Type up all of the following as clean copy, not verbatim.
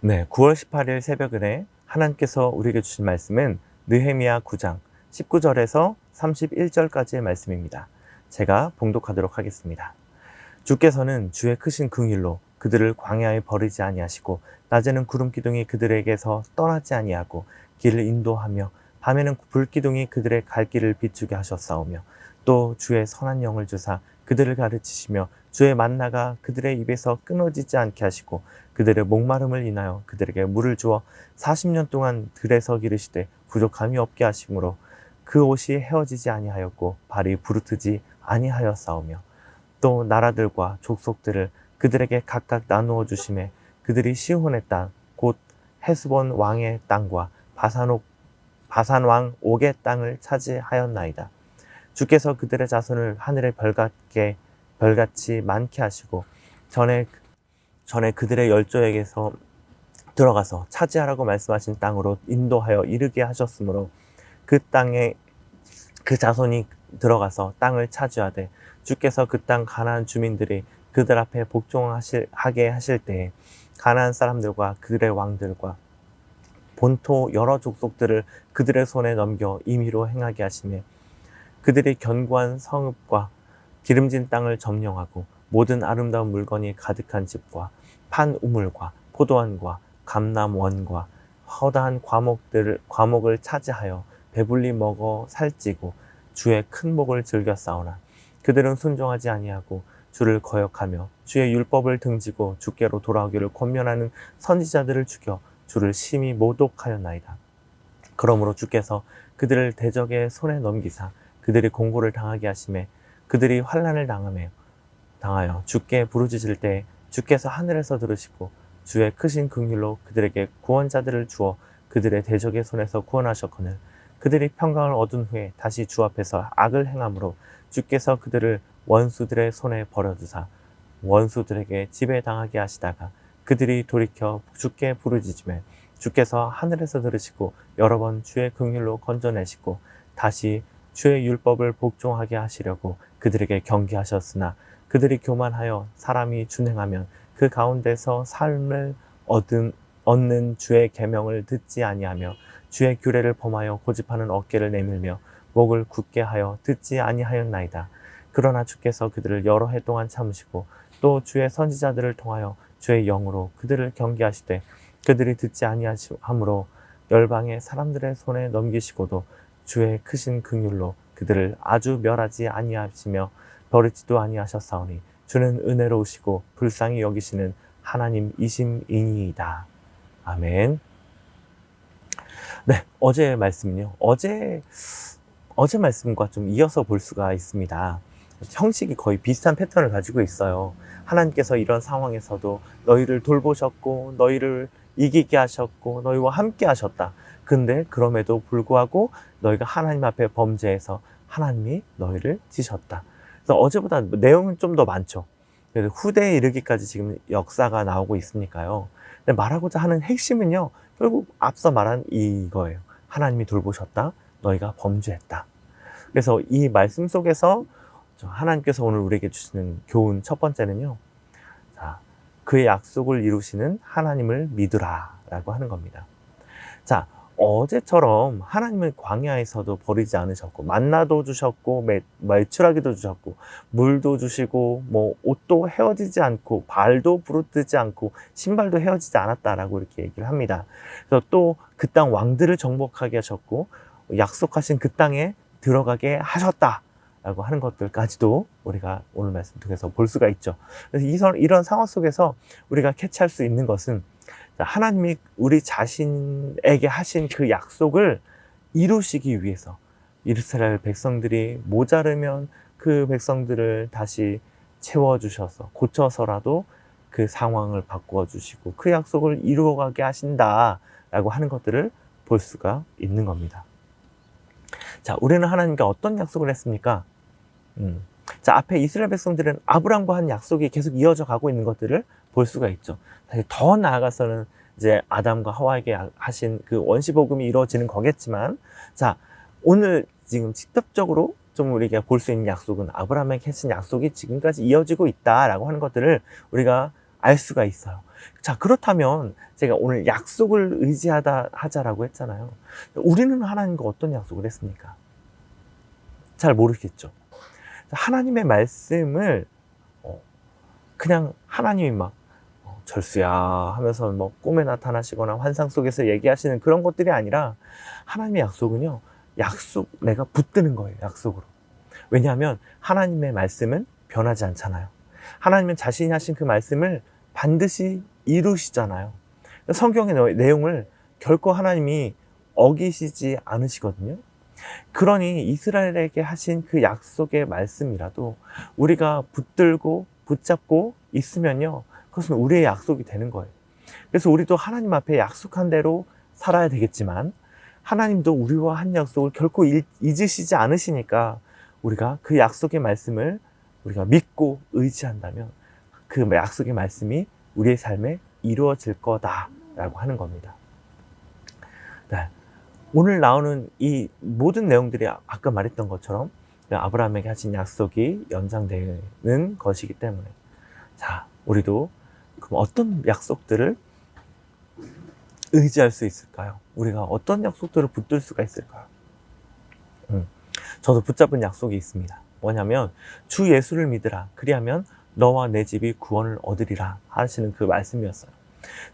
네, 9월 18일 새벽에 하나님께서 우리에게 주신 말씀은 느헤미야 9장 19절에서 31절까지의 말씀입니다. 제가 봉독하도록 하겠습니다. 주께서는 주의 크신 긍휼로 그들을 광야에 버리지 아니하시고 낮에는 구름 기둥이 그들에게서 떠나지 아니하고 길을 인도하며 밤에는 불 기둥이 그들의 갈 길을 비추게 하셨사오며 또 주의 선한 영을 주사 그들을 가르치시며 주의 만나가 그들의 입에서 끊어지지 않게 하시고 그들의 목마름을 인하여 그들에게 물을 주어 40년 동안 들에서 기르시되 부족함이 없게 하심으로 그 옷이 헤어지지 아니하였고 발이 부르트지 아니하였사오며 또 나라들과 족속들을 그들에게 각각 나누어 주심에 그들이 시혼의 땅 곧 헤스본 왕의 땅과 바산 왕 옥의 땅을 차지하였나이다. 주께서 그들의 자손을 하늘의 별같이 많게 하시고 전에 그들의 열조에게서 들어가서 차지하라고 말씀하신 땅으로 인도하여 이르게 하셨으므로 그 땅에 그 자손이 들어가서 땅을 차지하되 주께서 그 땅 가나안 주민들이 그들 앞에 복종하게 하실 때에 가나안 사람들과 그들의 왕들과 본토 여러 족속들을 그들의 손에 넘겨 임의로 행하게 하시며 그들이 견고한 성읍과 기름진 땅을 점령하고 모든 아름다운 물건이 가득한 집과 판 우물과 포도원과 감람원과 허다한 과목을 차지하여 배불리 먹어 살찌고 주의 큰 복을 즐겨 싸우나 그들은 순종하지 아니하고 주를 거역하며 주의 율법을 등지고 주께로 돌아오기를 권면하는 선지자들을 죽여 주를 심히 모독하였나이다. 그러므로 주께서 그들을 대적의 손에 넘기사 그들이 공고를 당하게 하심에 그들이 환난을 당하여 주께 부르짖을 때 주께서 하늘에서 들으시고 주의 크신 긍휼로 그들에게 구원자들을 주어 그들의 대적의 손에서 구원하셨거늘 그들이 평강을 얻은 후에 다시 주 앞에서 악을 행함으로 주께서 그들을 원수들의 손에 버려두사 원수들에게 지배당하게 하시다가 그들이 돌이켜 주께 부르짖으며 주께서 하늘에서 들으시고 여러 번 주의 긍휼로 건져내시고 다시 주의 율법을 복종하게 하시려고 그들에게 경계하셨으나 그들이 교만하여 사람이 준행하면 그 가운데서 삶을 얻는 주의 계명을 듣지 아니하며 주의 규례를 범하여 고집하는 어깨를 내밀며 목을 굳게 하여 듣지 아니하였나이다. 그러나 주께서 그들을 여러 해 동안 참으시고 또 주의 선지자들을 통하여 주의 영으로 그들을 경계하시되 그들이 듣지 아니하므로 열방의 사람들의 손에 넘기시고도 주의 크신 긍휼로 그들을 아주 멸하지 아니하시며 버리지도 아니하셨사오니 주는 은혜로우시고 불쌍히 여기시는 하나님이심이니이다. 아멘. 네, 어제 말씀은요. 어제 말씀과 좀 이어서 볼 수가 있습니다. 형식이 거의 비슷한 패턴을 가지고 있어요. 하나님께서 이런 상황에서도 너희를 돌보셨고 너희를 이기게 하셨고 너희와 함께 하셨다. 근데 그럼에도 불구하고 너희가 하나님 앞에 범죄해서 하나님이 너희를 치셨다. 그래서 어제보다 내용은 좀 더 많죠. 그래서 후대에 이르기까지 지금 역사가 나오고 있으니까요. 근데 말하고자 하는 핵심은요. 결국 앞서 말한 이거예요. 하나님이 돌보셨다. 너희가 범죄했다. 그래서 이 말씀 속에서 하나님께서 오늘 우리에게 주시는 교훈 첫 번째는요. 자, 그의 약속을 이루시는 하나님을 믿으라 라고 하는 겁니다. 자, 어제처럼 하나님은 광야에서도 버리지 않으셨고 만나도 주셨고 매출하기도 주셨고 물도 주시고 뭐 옷도 헤어지지 않고 발도 부르뜨지 않고 신발도 헤어지지 않았다라고 이렇게 얘기를 합니다. 그래서 또 그 땅 왕들을 정복하게 하셨고 약속하신 그 땅에 들어가게 하셨다 라고 하는 것들까지도 우리가 오늘 말씀 통해서 볼 수가 있죠. 그래서 이런 상황 속에서 우리가 캐치할 수 있는 것은 하나님이 우리 자신에게 하신 그 약속을 이루시기 위해서 이스라엘 백성들이 모자르면 그 백성들을 다시 채워주셔서 고쳐서라도 그 상황을 바꾸어 주시고 그 약속을 이루어가게 하신다라고 하는 것들을 볼 수가 있는 겁니다. 자, 우리는 하나님께 어떤 약속을 했습니까? 자, 앞에 이스라엘 백성들은 아브라함과 한 약속이 계속 이어져 가고 있는 것들을 볼 수가 있죠. 사실 더 나아가서는 이제 아담과 하와에게 하신 그 원시복음이 이루어지는 거겠지만, 자, 오늘 지금 직접적으로 좀 우리가 볼 수 있는 약속은 아브라함에게 하신 약속이 지금까지 이어지고 있다라고 하는 것들을 우리가 알 수가 있어요. 자, 그렇다면 제가 오늘 약속을 하자라고 했잖아요. 우리는 하나님과 어떤 약속을 했습니까? 잘 모르겠죠. 하나님의 말씀을 그냥 하나님이 막 절수야 하면서 뭐 꿈에 나타나시거나 환상 속에서 얘기하시는 그런 것들이 아니라, 하나님의 약속은요, 내가 붙드는 거예요, 약속으로. 왜냐하면 하나님의 말씀은 변하지 않잖아요. 하나님은 자신이 하신 그 말씀을 반드시 이루시잖아요. 성경의 내용을 결코 하나님이 어기시지 않으시거든요. 그러니 이스라엘에게 하신 그 약속의 말씀이라도 우리가 붙잡고 있으면요, 그것은 우리의 약속이 되는 거예요. 그래서 우리도 하나님 앞에 약속한 대로 살아야 되겠지만, 하나님도 우리와 한 약속을 결코 잊으시지 않으시니까, 우리가 그 약속의 말씀을 우리가 믿고 의지한다면 그 약속의 말씀이 우리의 삶에 이루어질 거다라고 하는 겁니다. 네. 오늘 나오는 이 모든 내용들이 아까 말했던 것처럼 아브라함에게 하신 약속이 연장되는 것이기 때문에, 자, 우리도 그럼 어떤 약속들을 의지할 수 있을까요? 우리가 어떤 약속들을 붙들 수가 있을까요? 저도 붙잡은 약속이 있습니다. 뭐냐면, 주 예수를 믿으라, 그리하면 너와 내 집이 구원을 얻으리라 하시는 그 말씀이었어요.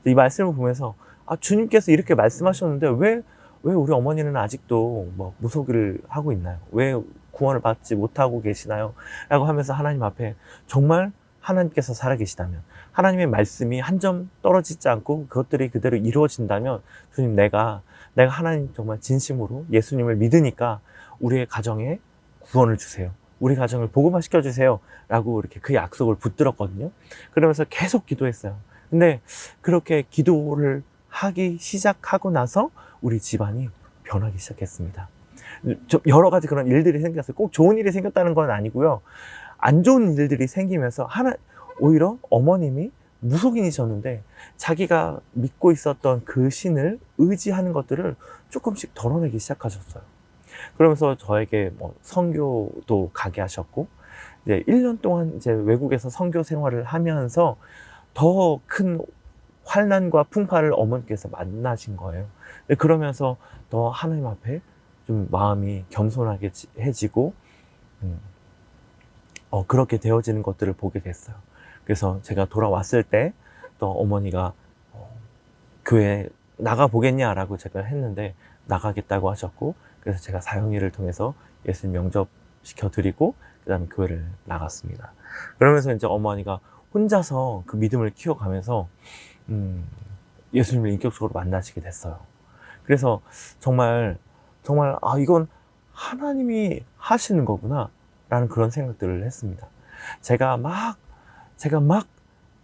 이 말씀을 보면서, 주님께서 이렇게 말씀하셨는데 왜 우리 어머니는 아직도 뭐 무속을 하고 있나요? 왜 구원을 받지 못하고 계시나요? 라고 하면서 하나님 앞에, 정말 하나님께서 살아계시다면, 하나님의 말씀이 한 점 떨어지지 않고 그것들이 그대로 이루어진다면, 주님, 내가 하나님 정말 진심으로 예수님을 믿으니까 우리의 가정에 구원을 주세요, 우리 가정을 복음화 시켜주세요 라고 이렇게 그 약속을 붙들었거든요. 그러면서 계속 기도했어요. 근데 그렇게 기도를 하기 시작하고 나서 우리 집안이 변하기 시작했습니다. 여러 가지 그런 일들이 생겼어요. 꼭 좋은 일이 생겼다는 건 아니고요, 안 좋은 일들이 생기면서 오히려 어머님이 무속인이셨는데 자기가 믿고 있었던 그 신을 의지하는 것들을 조금씩 덜어내기 시작하셨어요. 그러면서 저에게 뭐 선교도 가게 하셨고, 이제 1년 동안 이제 외국에서 선교 생활을 하면서 더 큰 환난과 풍파를 어머니께서 만나신 거예요. 그러면서 더 하나님 앞에 좀 마음이 겸손하게 해지고, 그렇게 되어지는 것들을 보게 됐어요. 그래서 제가 돌아왔을 때 또 어머니가 교회 나가 보겠냐라고 제가 했는데 나가겠다고 하셨고, 그래서 제가 사형리를 통해서 예수님 영접시켜 드리고 그 다음에 교회를 나갔습니다. 그러면서 이제 어머니가 혼자서 그 믿음을 키워가면서 예수님을 인격적으로 만나시게 됐어요. 그래서 정말 이건 하나님이 하시는 거구나 라는 그런 생각들을 했습니다. 제가 막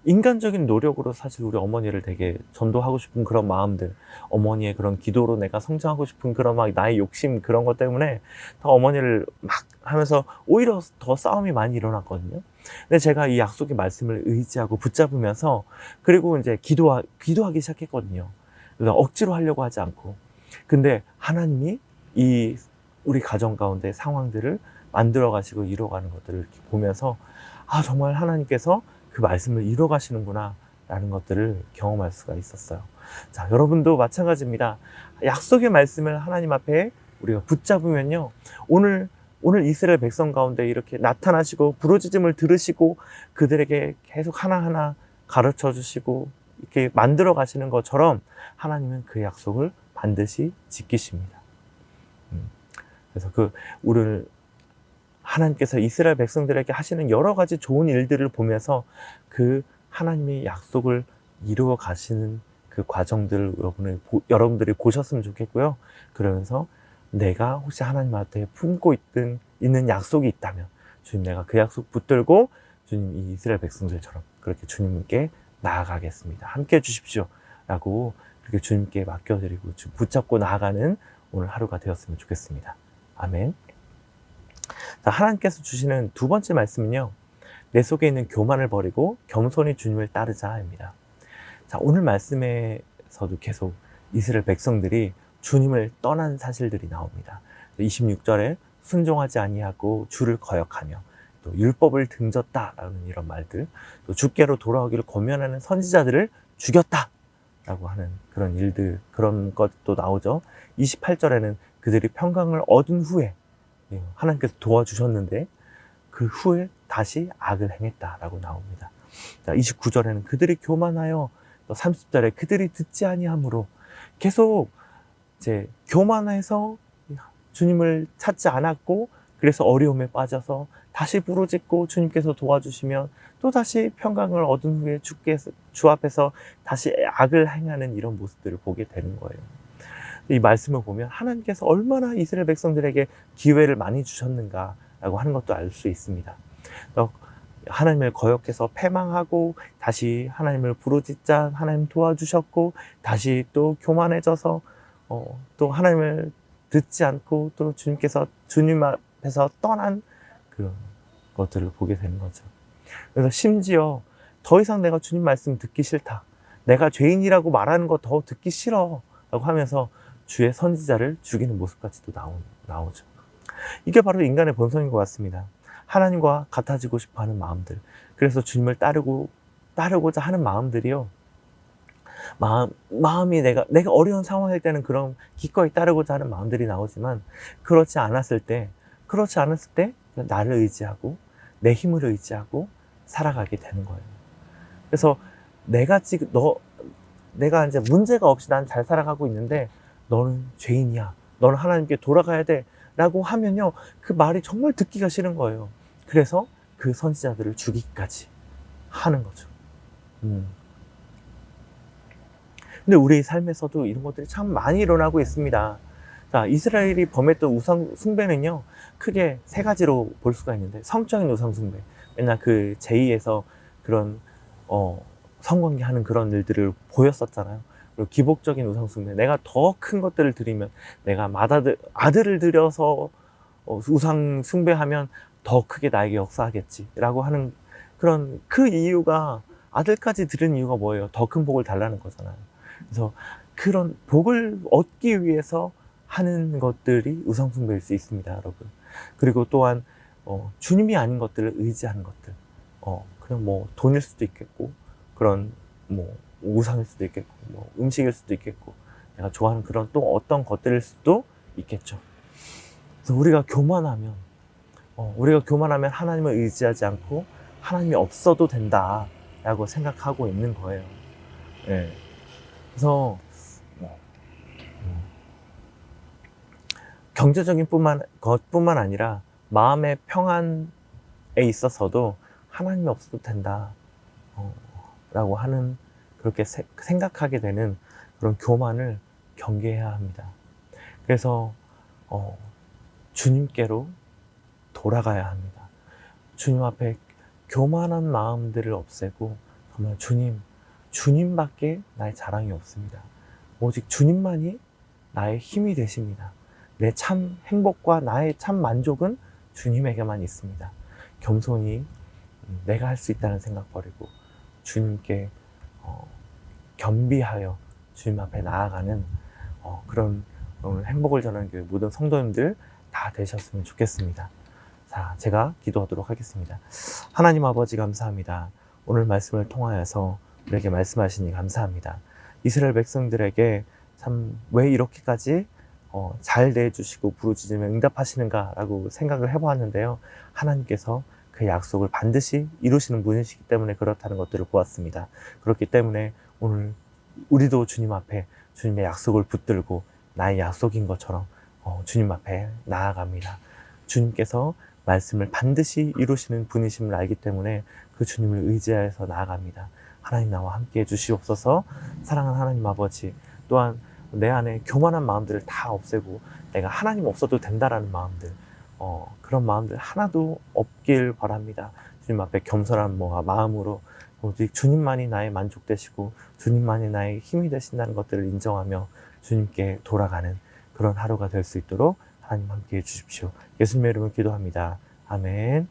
인간적인 노력으로 사실 우리 어머니를 되게 전도하고 싶은 그런 마음들, 어머니의 그런 기도로 내가 성장하고 싶은 그런 막 나의 욕심, 그런 것 때문에 더 어머니를 막 하면서 오히려 더 싸움이 많이 일어났거든요. 근데 제가 이 약속의 말씀을 의지하고 붙잡으면서, 그리고 이제 기도하기 시작했거든요. 그래서 억지로 하려고 하지 않고. 근데 하나님이 우리 가정 가운데 상황들을 만들어 가시고 이뤄가는 것들을 이렇게 보면서, 정말 하나님께서 그 말씀을 이뤄 가시는구나 라는 것들을 경험할 수가 있었어요. 자, 여러분도 마찬가지입니다. 약속의 말씀을 하나님 앞에 우리가 붙잡으면요, 오늘 이스라엘 백성 가운데 이렇게 나타나시고 부르짖음을 들으시고 그들에게 계속 하나하나 가르쳐 주시고 이렇게 만들어 가시는 것처럼, 하나님은 그 약속을 반드시 지키십니다. 그래서 오늘 하나님께서 이스라엘 백성들에게 하시는 여러 가지 좋은 일들을 보면서 그 하나님의 약속을 이루어 가시는 그 과정들을 여러분들이 보셨으면 좋겠고요. 그러면서 내가 혹시 하나님 앞에 품고 있는 약속이 있다면, 주님, 내가 그 약속 붙들고 주님, 이 이스라엘 백성들처럼 그렇게 주님께 나아가겠습니다, 함께 해주십시오 라고 그렇게 주님께 맡겨드리고 붙잡고 나아가는 오늘 하루가 되었으면 좋겠습니다. 아멘. 자, 하나님께서 주시는 두 번째 말씀은요, 내 속에 있는 교만을 버리고 겸손히 주님을 따르자입니다. 자, 오늘 말씀에서도 계속 이스라엘 백성들이 주님을 떠난 사실들이 나옵니다. 26절에 순종하지 아니하고 주를 거역하며 또 율법을 등졌다라는 이런 말들, 또 주께로 돌아오기를 권면하는 선지자들을 죽였다라고 하는 그런 일들, 그런 것도 나오죠. 28절에는 그들이 평강을 얻은 후에 하나님께서 도와주셨는데 그 후에 다시 악을 행했다라고 나옵니다. 29절에는 그들이 교만하여, 또 30절에 그들이 듣지 아니하므로, 계속 이제 교만해서 주님을 찾지 않았고 그래서 어려움에 빠져서 다시 부르짖고 주님께서 도와주시면 또 다시 평강을 얻은 후에 주 앞에서 다시 악을 행하는 이런 모습들을 보게 되는 거예요. 이 말씀을 보면 하나님께서 얼마나 이스라엘 백성들에게 기회를 많이 주셨는가라고 하는 것도 알 수 있습니다. 하나님을 거역해서 패망하고 다시 하나님을 부르짖자 하나님 도와주셨고, 다시 또 교만해져서 또 하나님을 듣지 않고 또 주님 앞에서 떠난 그런 것들을 보게 되는 거죠. 그래서 심지어 더 이상 내가 주님 말씀 듣기 싫다, 내가 죄인이라고 말하는 거 더 듣기 싫어 라고 하면서 주의 선지자를 죽이는 모습까지도 나오죠. 이게 바로 인간의 본성인 것 같습니다. 하나님과 같아지고 싶어하는 마음들, 그래서 주님을 따르고자 하는 마음들이요, 마음이 내가 어려운 상황일 때는 그런 기꺼이 따르고자 하는 마음들이 나오지만, 그렇지 않았을 때 나를 의지하고 내 힘을 의지하고 살아가게 되는 거예요. 그래서 내가 이제 문제가 없이 난 잘 살아가고 있는데 너는 죄인이야, 너는 하나님께 돌아가야 돼 라고 하면요, 그 말이 정말 듣기가 싫은 거예요. 그래서 그 선지자들을 죽이기까지 하는 거죠. 근데 우리 삶에서도 이런 것들이 참 많이 일어나고 있습니다. 자, 이스라엘이 범했던 우상 숭배는요, 크게 세 가지로 볼 수가 있는데, 성적인 우상 숭배, 맨날 그 제2에서 그런 성관계 하는 그런 일들을 보였었잖아요. 그리고 기복적인 우상 숭배, 내가 더 큰 것들을 드리면, 내가 아들을 들여서 우상 숭배하면 더 크게 나에게 역사하겠지 라고 하는 그런, 그 이유가, 아들까지 드리는 이유가 뭐예요? 더 큰 복을 달라는 거잖아요. 그래서 그런 복을 얻기 위해서 하는 것들이 우상 숭배일 수 있습니다, 여러분. 그리고 또한 주님이 아닌 것들을 의지하는 것들, 그냥 뭐 돈일 수도 있겠고, 그런 뭐 우상일 수도 있겠고, 뭐 음식일 수도 있겠고, 내가 좋아하는 그런 또 어떤 것들일 수도 있겠죠. 그래서 우리가 교만하면 하나님을 의지하지 않고 하나님이 없어도 된다라고 생각하고 있는 거예요. 네. 그래서 경제적인 것뿐만 아니라 마음의 평안에 있어서도 하나님이 없어도 된다 라고 하는, 그렇게 생각하게 되는 그런 교만을 경계해야 합니다. 그래서 주님께로 돌아가야 합니다. 주님 앞에 교만한 마음들을 없애고, 정말 주님밖에 나의 자랑이 없습니다. 오직 주님만이 나의 힘이 되십니다. 내 참 행복과 나의 참 만족은 주님에게만 있습니다. 겸손히 내가 할 수 있다는 생각 버리고 주님께 겸비하여 주님 앞에 나아가는 그런 오늘 행복을 전하는 교회 모든 성도님들 다 되셨으면 좋겠습니다. 자, 제가 기도하도록 하겠습니다. 하나님 아버지, 감사합니다. 오늘 말씀을 통하여서 우리에게 말씀하시니 감사합니다. 이스라엘 백성들에게 참 왜 이렇게까지 잘 대해주시고 부르짖으면 응답하시는가라고 생각을 해보았는데요, 하나님께서 그 약속을 반드시 이루시는 분이시기 때문에 그렇다는 것들을 보았습니다. 그렇기 때문에 오늘 우리도 주님 앞에 주님의 약속을 붙들고 나의 약속인 것처럼 주님 앞에 나아갑니다. 주님께서 말씀을 반드시 이루시는 분이심을 알기 때문에 그 주님을 의지하여서 나아갑니다. 하나님, 나와 함께 해주시옵소서. 사랑하는 하나님 아버지, 또한 내 안에 교만한 마음들을 다 없애고 내가 하나님 없어도 된다라는 마음들, 그런 마음들 하나도 없길 바랍니다. 주님 앞에 겸손한 마음으로 오직 주님만이 나의 만족 되시고 주님만이 나의 힘이 되신다는 것들을 인정하며 주님께 돌아가는 그런 하루가 될 수 있도록 하나님 함께 해주십시오. 예수님의 이름으로 기도합니다. 아멘.